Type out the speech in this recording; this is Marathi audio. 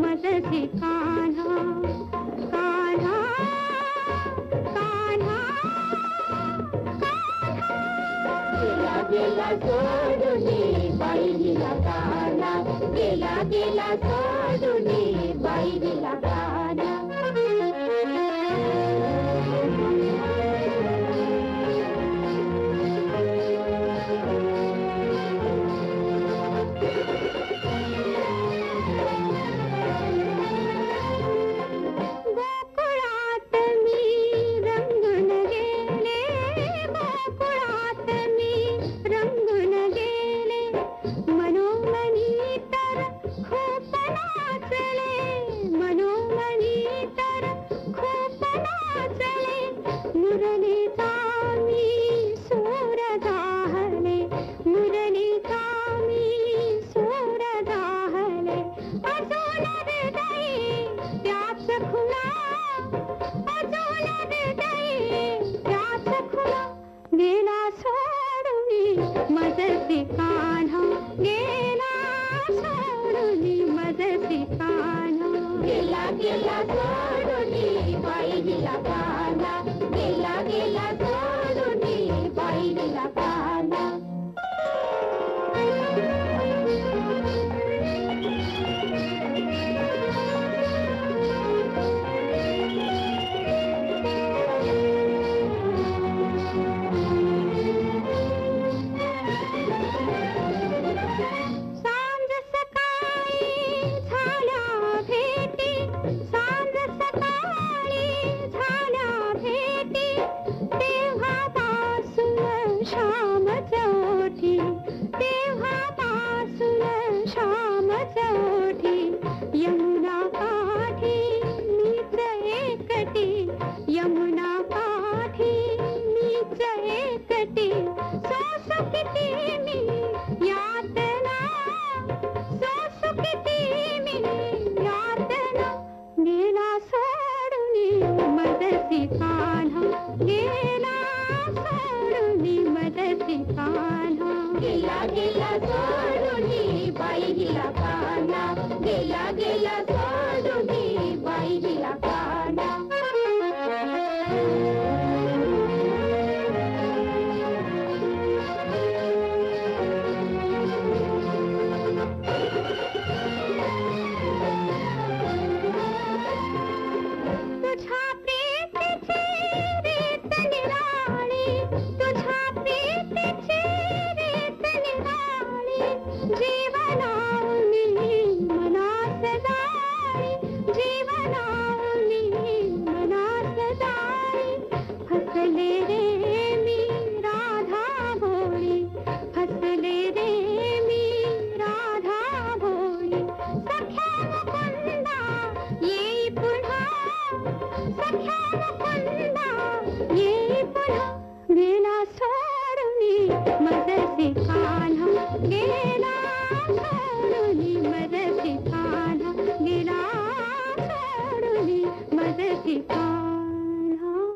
मदसी कान्हा कान्हा कान्हा गेला गेला सोडूनी बाईला कान्हा गेला गेला सोडूनी बाईला कान्हा मदसी कान्हा गेला सोडूनी मदसी कान्हा गेला गेला सोडूनी बाईला कान्हा गेला गेला सोडूनी बाईला कान्हा यमुना काठी मीच एकटी यमुना काठी मीच एकटी सोस किती मी यातना सोस किती मी यातना गेला सोडूनी मदसी कान्हा गेला सोडूनी मदसी कान्हा गेला गेला सोडूनी बाईला कान्हा गेला गेला सोडूनी बाईला कान्हा तुझ्या प्रीतीची रीत निराळी तुझ्या प्रीतीची रीत निराळी जीवनावली मनास जाळी जीवनावली मनास जाळी फसले रे मी राधा भोळी फसले रे मी राधा भोळी सख्या मुकुंदा येई पुन्हा सख्या मुकुंदा येई पुन्हा गेला सोडूनी मदसी कान्हा गेला